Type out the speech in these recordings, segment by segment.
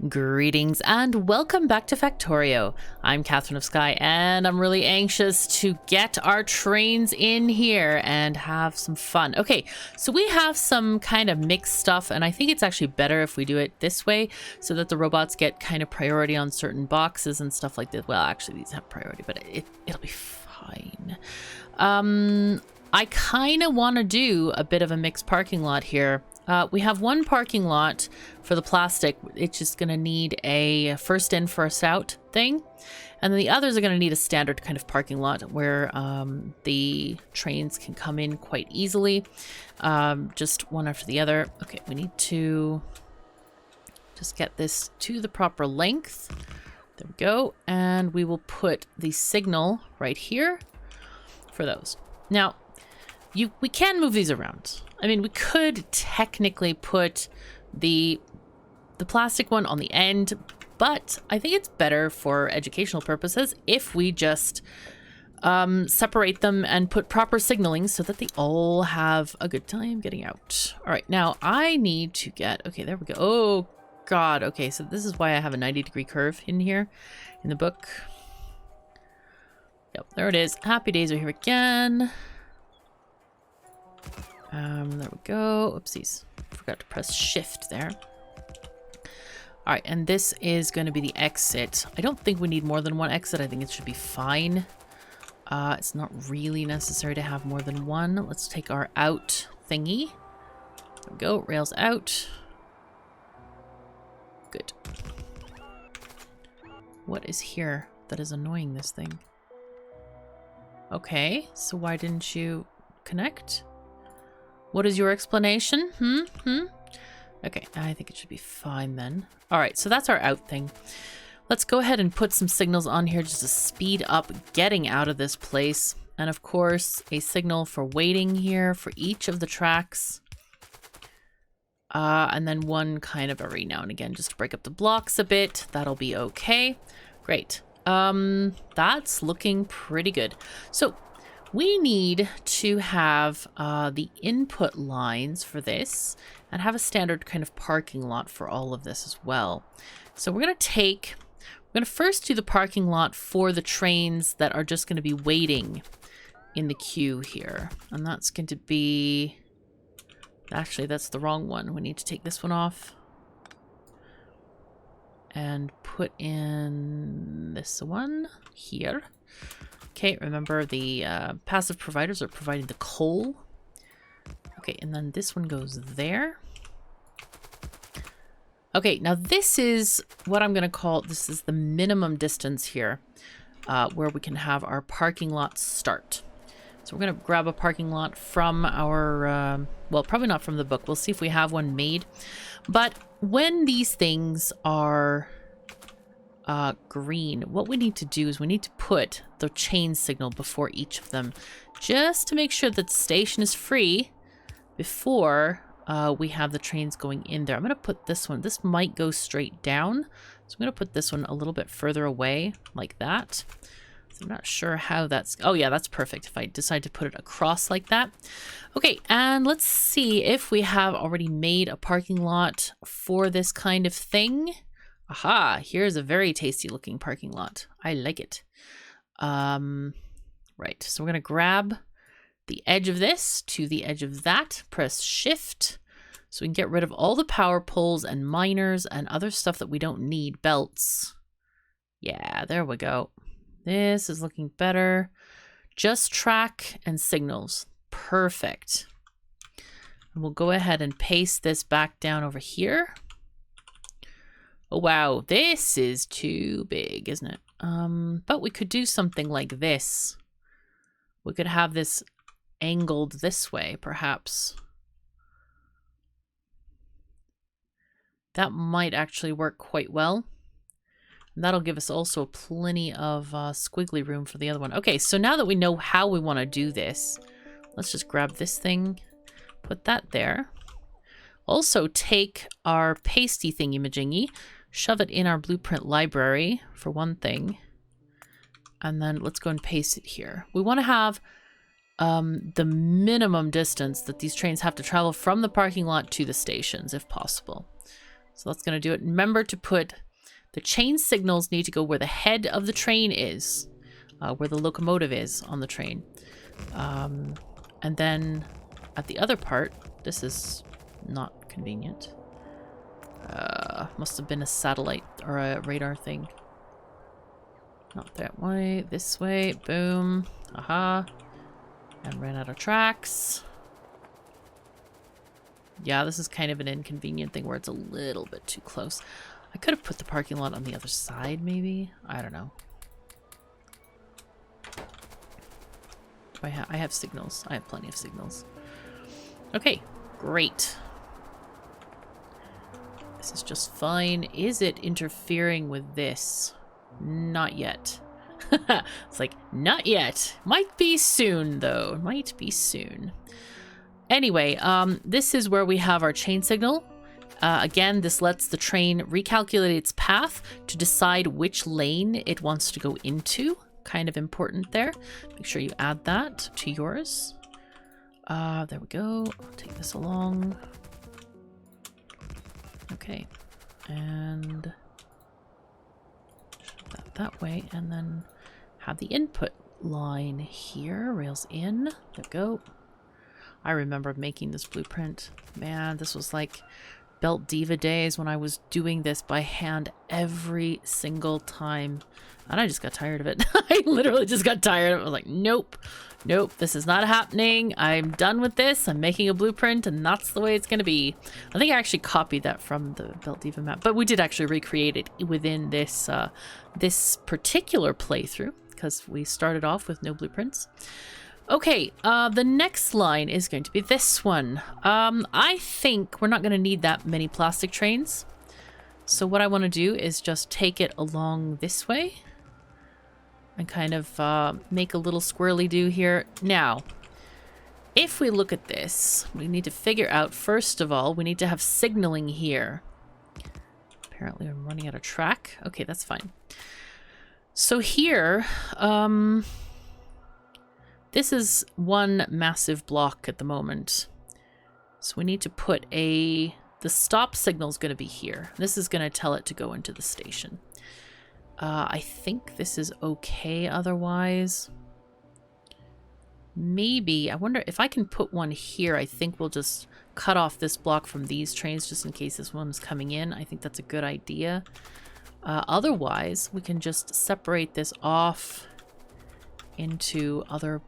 Greetings and welcome back to Factorio. I'm KatherineOfSky and I'm really anxious to get our trains in here and have some fun. Okay, so we have some kind of mixed stuff and I think it's actually better if we do it this way so that the robots get kind of priority on certain boxes and stuff like that. Well, actually these have priority, but it'll be fine. I kind of want to do a bit of a mixed parking lot here. We have one parking lot for the plastic. It's just going to need a first in, first out thing. And then the others are going to need a standard kind of parking lot where the trains can come in quite easily. Just one after the other. Okay, we need to just get this to the proper length. There we go. And we will put the signal right here for those. Now, we can move these around. I mean, we could technically put the plastic one on the end, but I think it's better for educational purposes if we just separate them and put proper signaling so that they all have a good time getting out. All right, now I need to get, okay, there we go. Oh God, okay, so this is why I have a 90-degree curve in here in the book. Yep, there it is. Happy days are here again. There we go. Oopsies. Forgot to press shift there. All right, and this is going to be the exit. I don't think we need more than one exit. I think it should be fine. It's not really necessary to have more than one. Let's take our out thingy. There we go. Rails out. Good. What is here that is annoying this thing? Okay, so why didn't you connect? What is your explanation? Okay, I think it should be fine then. All right, so that's our out thing. Let's go ahead and put some signals on here just to speed up getting out of this place. And of course, a signal for waiting here for each of the tracks. And then one kind of every now and again, just to break up the blocks a bit. That'll be okay. Great. That's looking pretty good. So we need to have the input lines for this and have a standard kind of parking lot for all of this as well. So we're going to first do the parking lot for the trains that are just going to be waiting in the queue here. And that's going to be, actually that's the wrong one. We need to take this one off and put in this one here. Okay, remember the passive providers are providing the coal. Okay, and then this one goes there. Okay, now this is what I'm going to call, this is the minimum distance here where we can have our parking lot start. So we're going to grab a parking lot from our, well, probably not from the book. We'll see if we have one made. But when these things are green, what we need to do is we need to put the chain signal before each of them just to make sure that the station is free before we have the trains going in there. I'm going to put this one, this might go straight down, so I'm going to put this one a little bit further away like that. So I'm not sure how that's, oh yeah, that's perfect if I decide to put it across like that. Okay, and let's see if we have already made a parking lot for this kind of thing. Aha, here's a very tasty looking parking lot. I like it. Right, so we're going to grab the edge of this to the edge of that. Press shift so we can get rid of all the power poles and miners and other stuff that we don't need. Belts. Yeah, there we go. This is looking better. Just track and signals. Perfect. And we'll go ahead and paste this back down over here. Oh, wow, this is too big, isn't it? But we could do something like this. We could have this angled this way, perhaps. That might actually work quite well. And that'll give us also plenty of squiggly room for the other one. Okay, so now that we know how we want to do this, let's just grab this thing, put that there. Also take our pasty thingy-majingy, shove it in our blueprint library for one thing. And then let's go and paste it here. We want to have the minimum distance that these trains have to travel from the parking lot to the stations, if possible. So that's going to do it. Remember to put the chain signals need to go where the head of the train is, where the locomotive is on the train. And then at the other part, this is not convenient. Must have been a satellite or a radar thing. Not that way, this way. Boom. Aha. And ran out of tracks. Yeah, this is kind of an inconvenient thing where it's a little bit too close. I could have put the parking lot on the other side, maybe. I don't know. I have signals. I have plenty of signals. Okay, great. This is just fine. Is it interfering with this? Not yet. It's like, not yet. Might be soon, though. Might be soon. Anyway, this is where we have our chain signal. Again, this lets the train recalculate its path to decide which lane it wants to go into. Kind of important there. Make sure you add that to yours. There we go. I'll take this along. Okay. And shove that way. And then have the input line here. Rails in. There we go. I remember making this blueprint. Man, this was like Belt Diva days when I was doing this by hand every single time. And I just got tired of it. I literally just got tired of it. I was like, nope, nope, this is not happening. I'm done with this. I'm making a blueprint and that's the way it's going to be. I think I actually copied that from the Belt Diva map, but we did actually recreate it within this, this particular playthrough because we started off with no blueprints. Okay, the next line is going to be this one. I think we're not going to need that many plastic trains. So what I want to do is just take it along this way and kind of make a little squirrely do here. Now, if we look at this, we need to figure out, first of all, we need to have signaling here. Apparently I'm running out of track. Okay, that's fine. So here, this is one massive block at the moment. So we need to put the stop signal is going to be here. This is going to tell it to go into the station. I think this is okay otherwise. Maybe, I wonder if I can put one here. I think we'll just cut off this block from these trains just in case this one's coming in. I think that's a good idea. Otherwise, we can just separate this off into other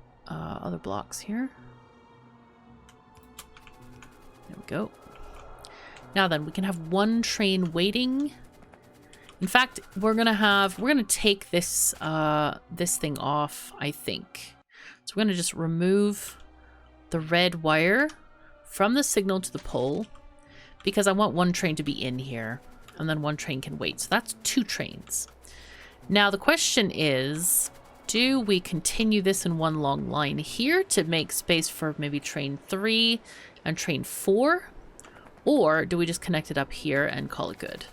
blocks here. There we go. Now then, we can have one train waiting. In fact, we're gonna take this this thing off, I think. So we're gonna just remove the red wire from the signal to the pole because I want one train to be in here and then one train can wait. So that's 2 trains. Now the question is, do we continue this in one long line here to make space for maybe train 3 and train 4? Or do we just connect it up here and call it good?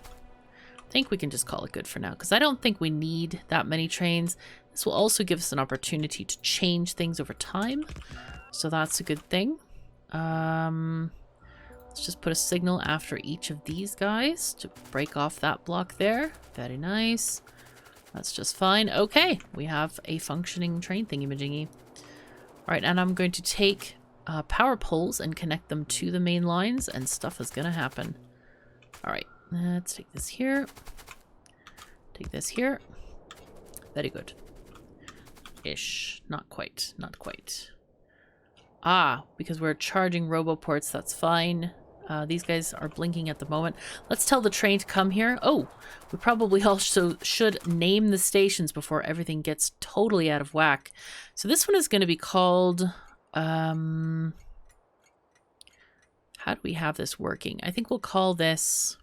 I think we can just call it good for now because I don't think we need that many trains. This will also give us an opportunity to change things over time. So that's a good thing. Let's just put a signal after each of these guys to break off that block there. Very nice. That's just fine. Okay, we have a functioning train thingy-majingy. All right, and I'm going to take power poles and connect them to the main lines, and stuff is going to happen. All right, let's take this here. Take this here. Very good. Ish. Not quite. Not quite. Ah, because we're charging roboports, that's fine. These guys are blinking at the moment. Let's tell the train to come here. Oh, we probably also should name the stations before everything gets totally out of whack. So this one is going to be called... how do we have this working? I think we'll call this...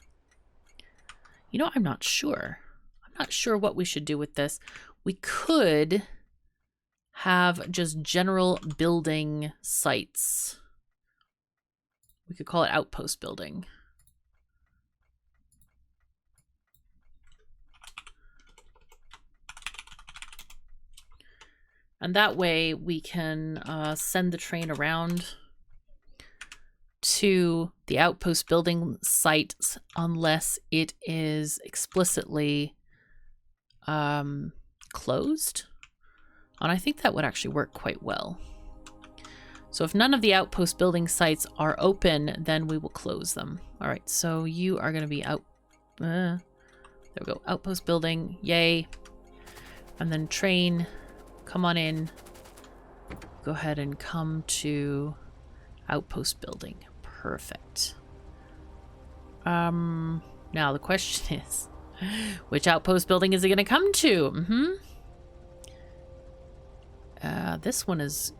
You know, I'm not sure. I'm not sure what we should do with this. We could have just general building sites. We could call it outpost building. And that way we can send the train around to the outpost building site unless it is explicitly closed. And I think that would actually work quite well. So if none of the outpost building sites are open, then we will close them. All right, so you are going to be out. There we go. Outpost building. Yay. And then train. Come on in. Go ahead and come to outpost building. Perfect. Now the question is, which outpost building is it going to come to? This one is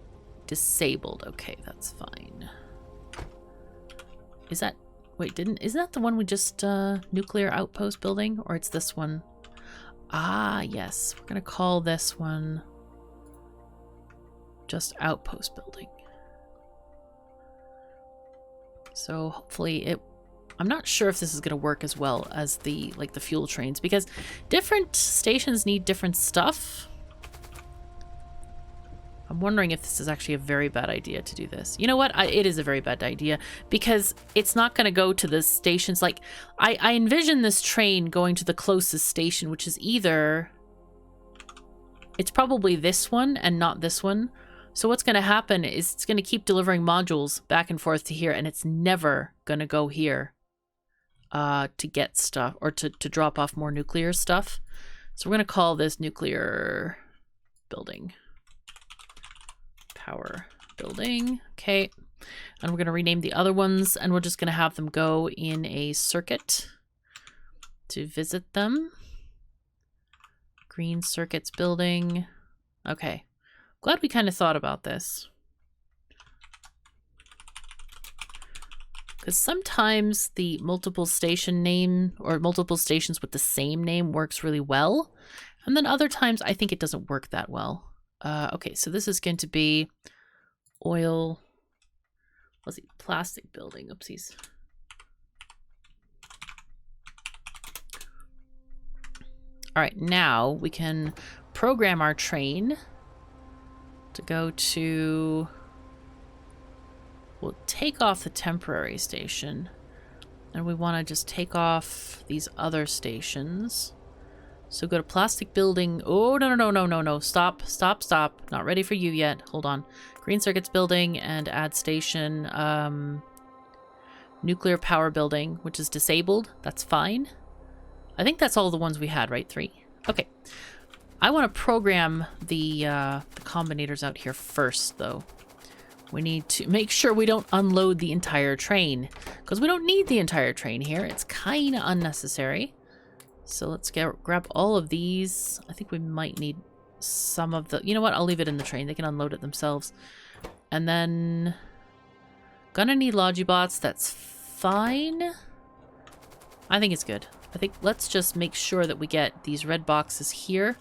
disabled. Okay, that's fine. Is that... Wait, isn't that the one we just... nuclear outpost building? Or it's this one? Ah, yes. We're going to call this one just outpost building. So hopefully it... I'm not sure if this is going to work as well as the fuel trains, because different stations need different stuff. I'm wondering if this is actually a very bad idea to do this. You know what? It is a very bad idea because it's not going to go to the stations. Like, I envision this train going to the closest station, which is either... It's probably this one and not this one. So what's going to happen is it's going to keep delivering modules back and forth to here, and it's never going to go here to get stuff or to drop off more nuclear stuff. So we're going to call this nuclear building. Power building. Okay. And we're going to rename the other ones, and we're just going to have them go in a circuit to visit them. Green circuits building. Okay. Glad we kind of thought about this. Because sometimes the multiple station name or multiple stations with the same name works really well. And then other times I think it doesn't work that well. Okay, so this is going to be oil, let's see, plastic building, oopsies. All right, now we can program our train to go to, we'll take off the temporary station, and we want to just take off these other stations. So go to plastic building. Oh, no. Stop. Not ready for you yet. Hold on. Green circuits building and add station. Nuclear power building, which is disabled. That's fine. I think that's all the ones we had, right? 3. Okay. I want to program the combinators out here first, though. We need to make sure we don't unload the entire train, because we don't need the entire train here. It's kind of unnecessary. So let's grab all of these. I think we might need some of the... You know what? I'll leave it in the train. They can unload it themselves. And then... Gonna need Logibots. That's fine. I think it's good. I think let's just make sure that we get these red boxes here.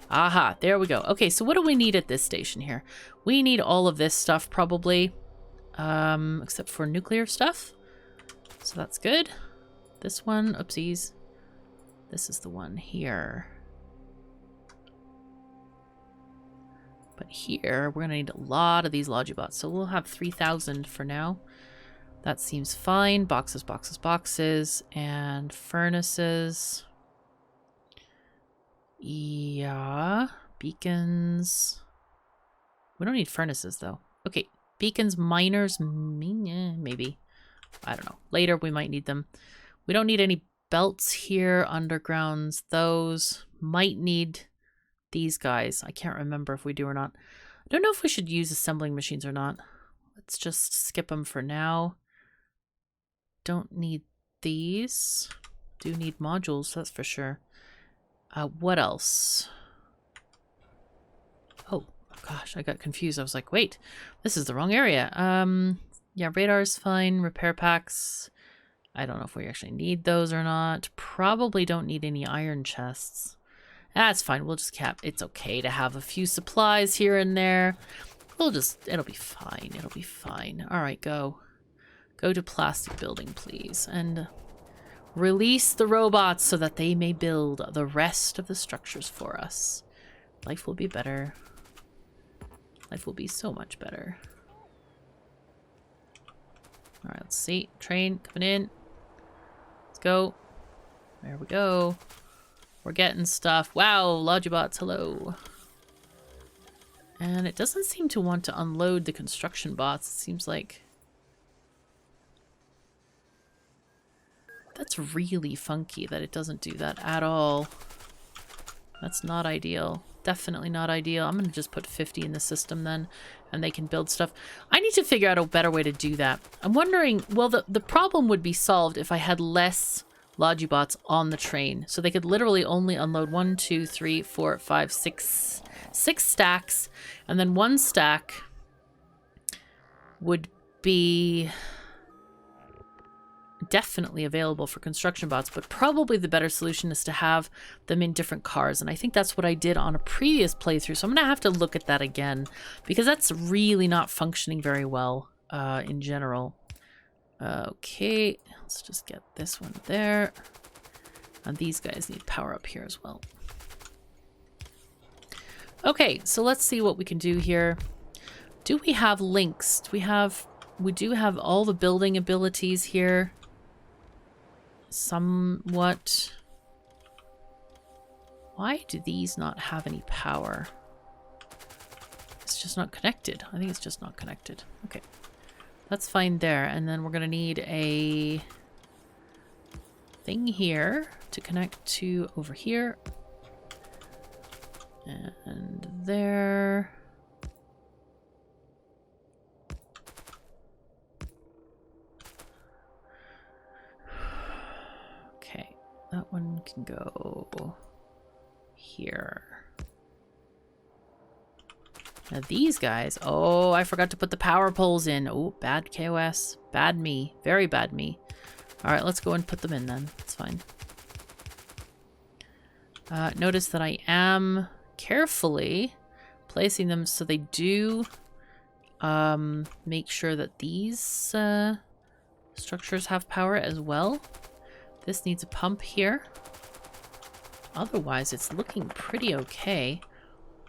Aha, there we go. Okay, so what do we need at this station here? We need all of this stuff probably. Except for nuclear stuff. So that's good. This one, oopsies. This is the one here. But here, we're going to need a lot of these Logibots. So we'll have 3,000 for now. That seems fine. Boxes. And furnaces. Yeah. Beacons. We don't need furnaces, though. Okay. Beacons, miners, maybe. I don't know. Later, we might need them. We don't need any belts here, undergrounds, those. Might need these guys. I can't remember if we do or not. I don't know if we should use assembling machines or not. Let's just skip them for now. Don't need these. Do need modules, that's for sure. What else? Oh, gosh, I got confused. I was like, wait, this is the wrong area. Yeah, radar's fine. Repair packs. I don't know if we actually need those or not. Probably don't need any iron chests. That's fine. We'll just cap. It's okay to have a few supplies here and there. We'll just... It'll be fine. It'll be fine. All right, go. Go to plastic building, please. And release the robots so that they may build the rest of the structures for us. Life will be better. Life will be so much better. All right, let's see. Train coming in. Let's go. There we go. We're getting stuff. Wow, Logibots, hello. And it doesn't seem to want to unload the construction bots. It seems like... That's really funky that it doesn't do that at all. That's not ideal. Definitely not ideal. I'm going to just put 50 in the system then, and they can build stuff. I need to figure out a better way to do that. I'm wondering, well, the problem would be solved if I had less Logibots on the train. So they could literally only unload 1, 2, 3, 4, 5, 6 stacks, and then one stack would be definitely available for construction bots, but probably the better solution is to have them in different cars, and I think that's what I did on a previous playthrough, so I'm gonna have to look at that again because that's really not functioning very well in general. Okay, let's just get this one there, and these guys need power up here as well. Okay, so let's see what we can do here. Do we have links? We do have all the building abilities here. Somewhat. Why do these not have any power? It's just not connected. I think it's just not connected. Okay. That's fine there. And then we're going to need a thing here to connect to over here. And there. Okay, that one can go here. Now these guys, oh, I forgot to put the power poles in. Oh, bad KOS. Bad me. Very bad me. All right, let's go and put them in then. It's fine. Notice that I am carefully placing them so they do make sure that these structures have power as well. This needs a pump here. Otherwise, it's looking pretty okay.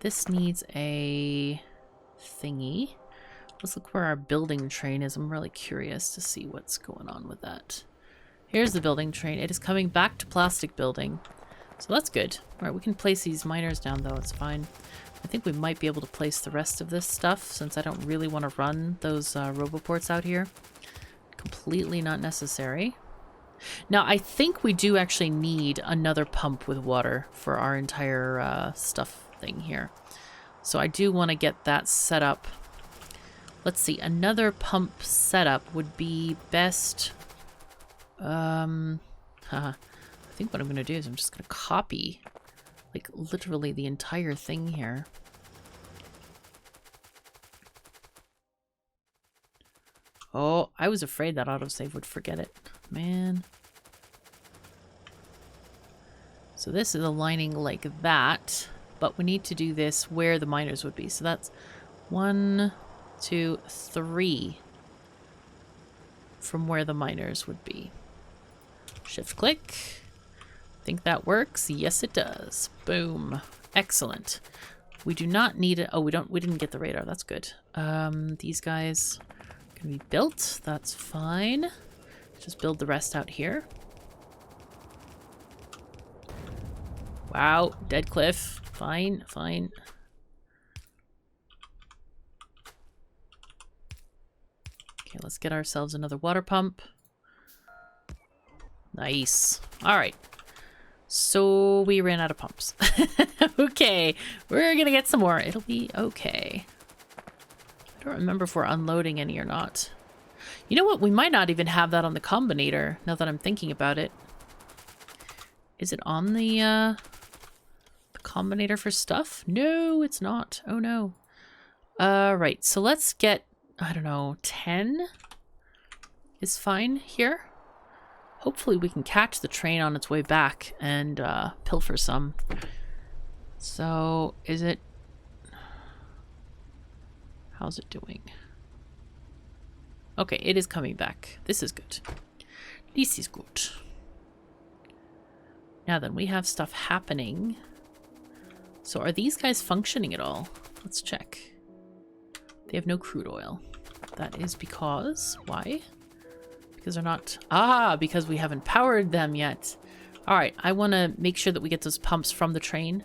This needs a thingy. Let's look where our building train is. I'm really curious to see what's going on with that. Here's the building train. It is coming back to plastic building. So that's good. All right, we can place these miners down though. It's fine. I think we might be able to place the rest of this stuff since I don't really want to run those roboports out here. Completely not necessary. Now, I think we do actually need another pump with water for our entire stuff thing here. So I do want to get that set up. Let's see, another pump setup would be best. I think what I'm going to do is I'm just going to copy, like, literally the entire thing here. Oh, I was afraid that autosave would forget it. Man. So this is aligning like that, but we need to do this where the miners would be. So that's 1, 2, 3 from where the miners would be. Shift click. Think that works? Yes, it does. Boom. Excellent. We do not need it. Oh, we didn't get the radar. That's good. These guys can be built. That's fine. Just build the rest out here. Wow, dead cliff. Fine, fine. Okay, let's get ourselves another water pump. Nice. All right. So we ran out of pumps. Okay, we're gonna get some more. It'll be okay. I don't remember if we're unloading any or not. You know what? We might not even have that on the combinator, now that I'm thinking about it. Is it on the combinator for stuff? No, it's not. Oh no. Right, so let's get, I don't know, 10 is fine here. Hopefully we can catch the train on its way back and pilfer some. So, is it... How's it doing? Okay, it is coming back. This is good. This is good. Now then, we have stuff happening. So are these guys functioning at all? Let's check. They have no crude oil. That is because... Why? Because they're not... Ah, because we haven't powered them yet. All right, I want to make sure that we get those pumps from the train.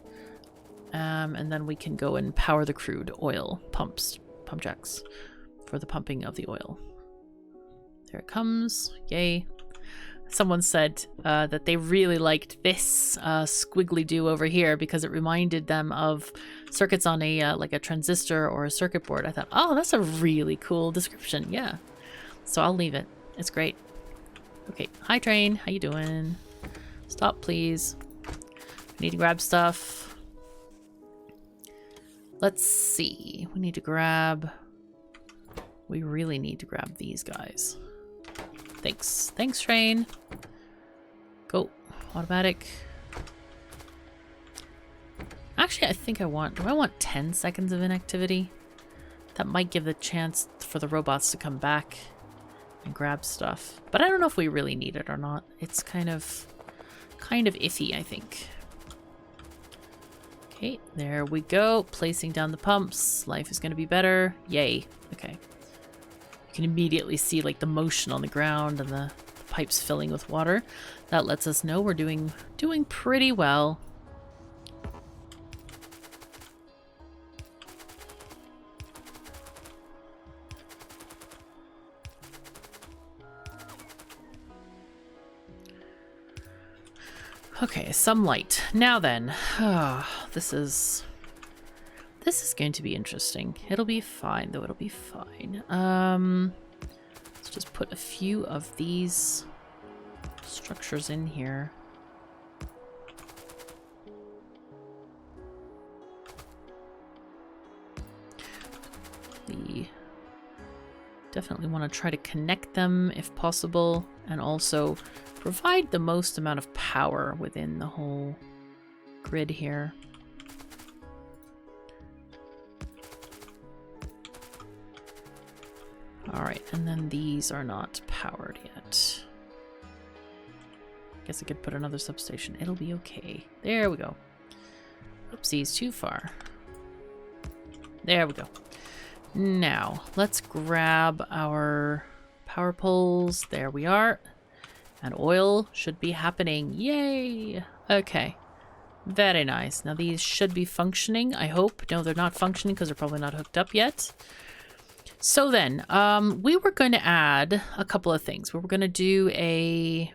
And then we can go and power the crude oil pump jacks for the pumping of the oil. There it comes. Yay. Someone said that they really liked this squiggly do over here because it reminded them of circuits on a like a transistor or a circuit board. I thought, oh, that's a really cool description. Yeah. So I'll leave it. It's great. Okay. Hi, train. How you doing? Stop, please. Need to grab stuff. Let's see. We need to grab... We really need to grab these guys. Thanks. Thanks, train. Go. Automatic. Actually, I think I want... Do I want 10 seconds of inactivity? That might give the chance for the robots to come back and grab stuff. But I don't know if we really need it or not. It's kind of iffy, I think. Okay, there we go. Placing down the pumps. Life is going to be better. Yay. Okay. You can immediately see like the motion on the ground and the pipes filling with water. That lets us know we're doing pretty well. Okay, some light. Now then, this is going to be interesting. It'll be fine, though. It'll be fine. Let's just put a few of these structures in here. We definitely want to try to connect them if possible, and also provide the most amount of power within the whole grid here. All right, and then these are not powered yet. Guess I could put another substation. It'll be okay. There we go. Oopsies, too far. There we go. Now, let's grab our power poles. There we are. And oil should be happening. Yay! Okay. Very nice. Now these should be functioning, I hope. No, they're not functioning because they're probably not hooked up yet. So then, we were going to add a couple of things. We were going to do a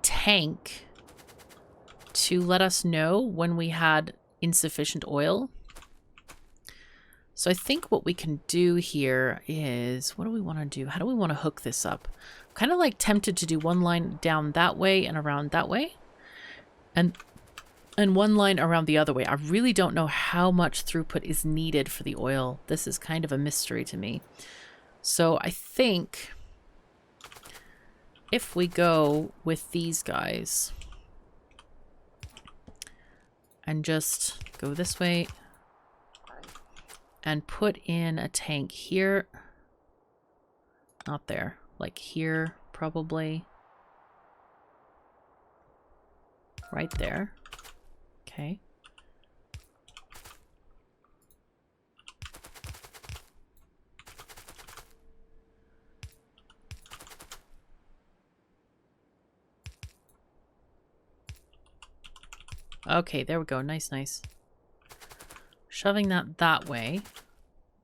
tank to let us know when we had insufficient oil. So I think what we can do here is, what do we want to do? How do we want to hook this up? I'm kind of like tempted to do one line down that way and around that way. And one line around the other way. I really don't know how much throughput is needed for the oil. This is kind of a mystery to me. So I think if we go with these guys and just go this way and put in a tank here, not there, like here probably, right there. Okay. Okay, there we go. Nice, nice. Shoving that way.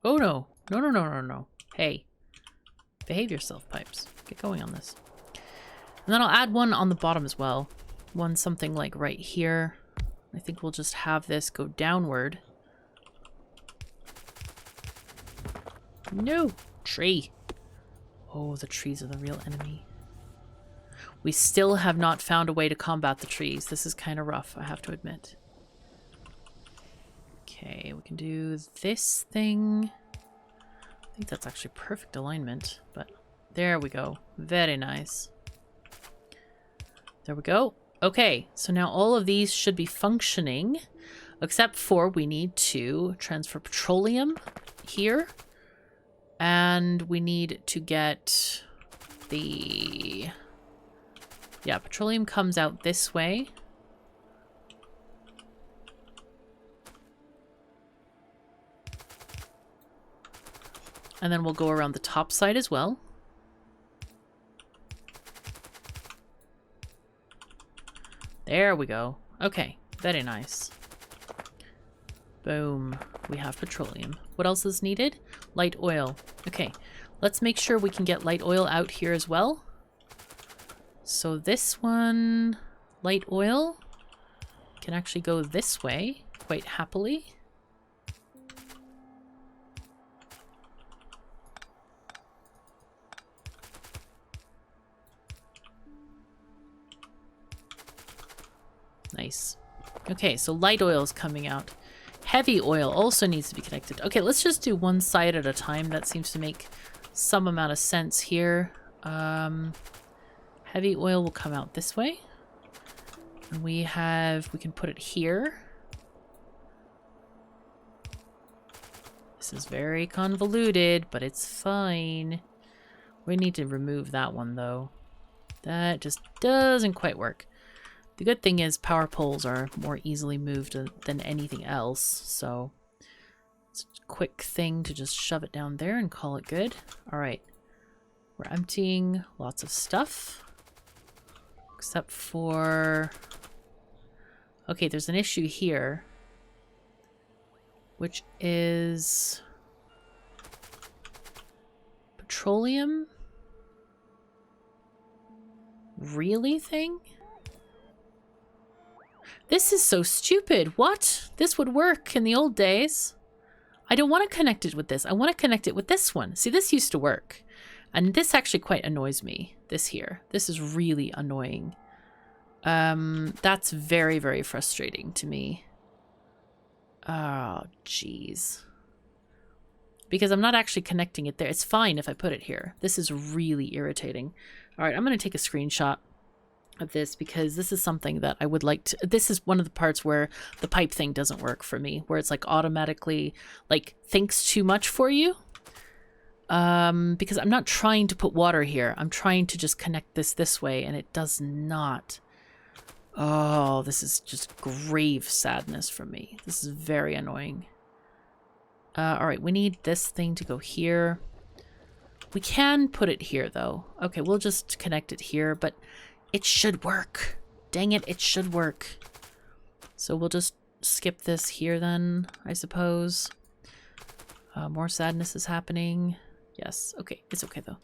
Oh no. No, no, no, no, no. Hey. Behave yourself, pipes. Get going on this. And then I'll add one on the bottom as well. One something like right here. I think we'll just have this go downward. No! Tree! Oh, the trees are the real enemy. We still have not found a way to combat the trees. This is kind of rough, I have to admit. Okay, we can do this thing. I think that's actually perfect alignment, but there we go. Very nice. There we go. Okay, so now all of these should be functioning, except for we need to transfer petroleum here. And we need to get the... Yeah, petroleum comes out this way. And then we'll go around the top side as well. There we go. Okay, very nice. Boom. We have petroleum. What else is needed? Light oil. Okay, let's make sure we can get light oil out here as well. So this one, light oil, can actually go this way quite happily. Nice. Okay, so light oil is coming out. Heavy oil also needs to be connected. Okay, let's just do one side at a time. That seems to make some amount of sense here. Heavy oil will come out this way. And we can put it here. This is very convoluted, but it's fine. We need to remove that one though. That just doesn't quite work. The good thing is power poles are more easily moved than anything else, so it's a quick thing to just shove it down there and call it good. All right, we're emptying lots of stuff, except for... Okay, there's an issue here, which is petroleum? Really thing? This is so stupid. What? This would work in the old days. I don't want to connect it with this. I want to connect it with this one. See, this used to work. And this actually quite annoys me. This here. This is really annoying. That's very, very frustrating to me. Oh, jeez. Because I'm not actually connecting it there. It's fine if I put it here. This is really irritating. All right, I'm going to take a screenshot of this because this is something that I would like to... This is one of the parts where the pipe thing doesn't work for me, where it's like automatically like thinks too much for you. Because I'm not trying to put water here. I'm trying to just connect this way and it does not. Oh, this is just grave sadness for me. This is very annoying. All right, we need this thing to go here. We can put it here though. Okay, we'll just connect it here, but it should work. Dang it, it should work. So we'll just skip this here then, I suppose. More sadness is happening. Yes, okay, it's okay though.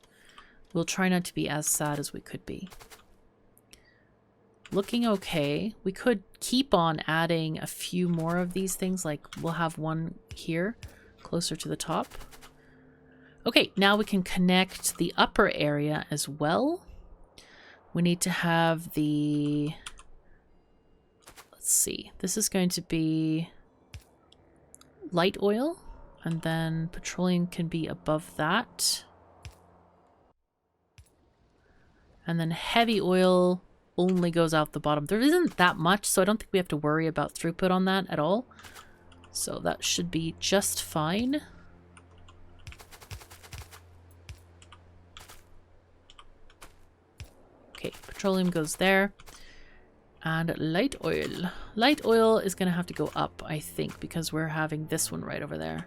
We'll try not to be as sad as we could be. Looking okay. We could keep on adding a few more of these things, like we'll have one here, closer to the top. Okay, now we can connect the upper area as well. We need to have the... Let's see. This is going to be light oil, and then petroleum can be above that. And then heavy oil only goes out the bottom. There isn't that much, so I don't think we have to worry about throughput on that at all. So that should be just fine. Okay, petroleum goes there. And light oil. Light oil is going to have to go up, I think, because we're having this one right over there.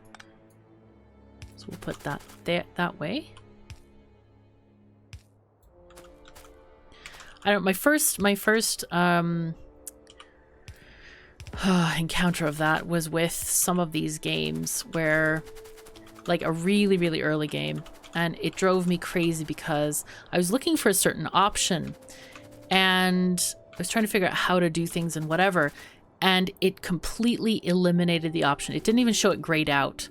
So we'll put that there, that way. I don't. My first encounter of that was with some of these games where, like a really, really early game, and it drove me crazy because I was looking for a certain option, and I was trying to figure out how to do things and whatever, and it completely eliminated the option. It didn't even show it grayed out,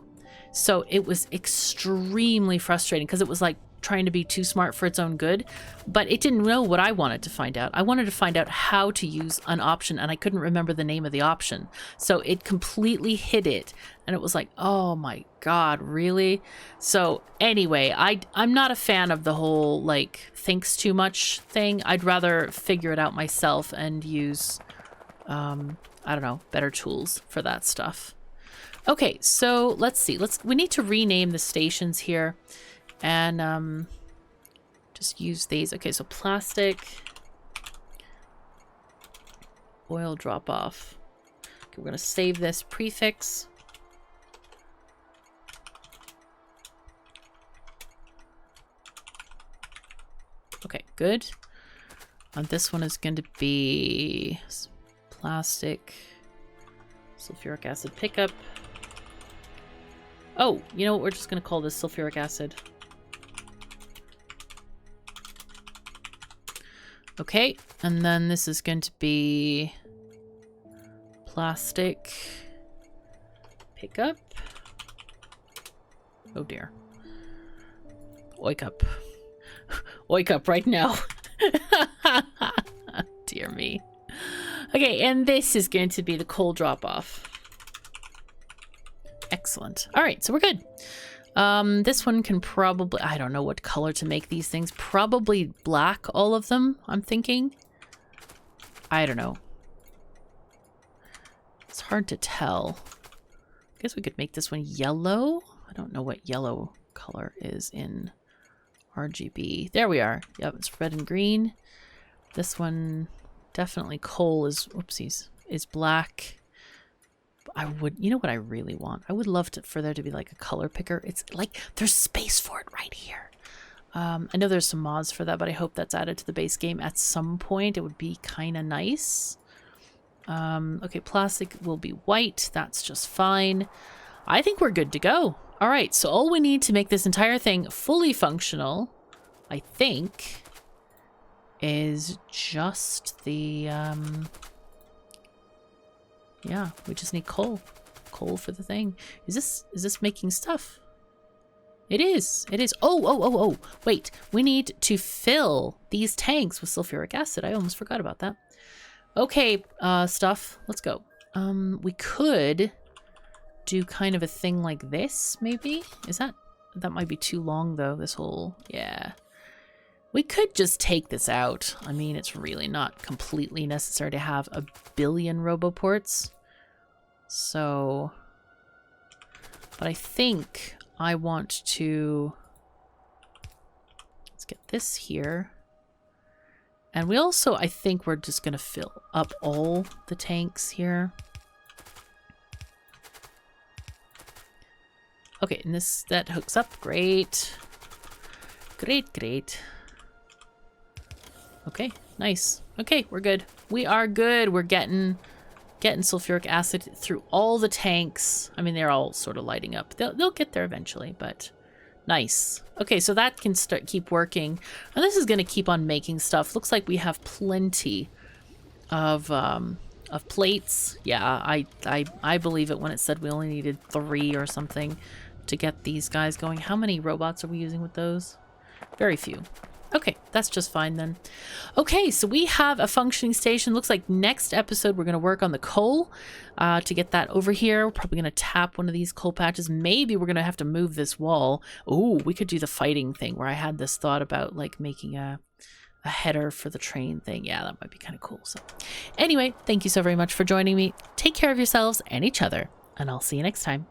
so it was extremely frustrating because it was like trying to be too smart for its own good, but it didn't know what I wanted to find out. I wanted to find out how to use an option, and I couldn't remember the name of the option. So it completely hid it, and it was like, oh my god, really? So anyway, I'm not a fan of the whole like thinks too much thing. I'd rather figure it out myself and use I don't know, better tools for that stuff. Okay, so let's see. We need to rename the stations here. And just use these. Okay, so plastic, oil drop off. Okay, we're gonna save this prefix. Okay, good. And this one is going to be plastic, sulfuric acid pickup. Oh, you know what? We're just going to call this sulfuric acid. Okay, and then this is going to be plastic pickup. Oh dear. Oik up. Oik up right now. Dear me. Okay, and this is going to be the coal drop off. Excellent. All right, so we're good. This one can probably, I don't know what color to make these things. Probably black, all of them, I'm thinking. I don't know. It's hard to tell. I guess we could make this one yellow. I don't know what yellow color is in RGB. There we are. Yep, it's red and green. This one, definitely coal is, oopsies, is black. I would, you know what I really want? I would love for there to be like a color picker. It's like there's space for it right here. I know there's some mods for that, but I hope that's added to the base game at some point. It would be kind of nice. Okay, plastic will be white. That's just fine. I think we're good to go. All right, so all we need to make this entire thing fully functional, I think, is just the... yeah, we just need coal. Coal for the thing. Is this making stuff? It is. It is. Oh. Wait, we need to fill these tanks with sulfuric acid. I almost forgot about that. Okay, stuff. Let's go. We could do kind of a thing like this, maybe? That might be too long though, this whole, yeah. We could just take this out. I mean, it's really not completely necessary to have a billion roboports. So, but I think I want to, let's get this here. And we also, I think we're just going to fill up all the tanks here. Okay, and that hooks up. Great. Great. Okay, nice. Okay, we're good. We are good. We're getting sulfuric acid through all the tanks. I mean, they're all sort of lighting up. They'll get there eventually, but nice. Okay, so that can keep working. And this is going to keep on making stuff. Looks like we have plenty of plates. Yeah, I believe it when it said we only needed 3 or something to get these guys going. How many robots are we using with those? Very few. Okay, that's just fine then. Okay, so we have a functioning station. Looks like next episode we're going to work on the coal to get that over here. We're probably going to tap one of these coal patches. Maybe we're going to have to move this wall. Oh, we could do the fighting thing where I had this thought about like making a header for the train thing. Yeah, that might be kind of cool. So anyway, thank you so very much for joining me. Take care of yourselves and each other, and I'll see you next time.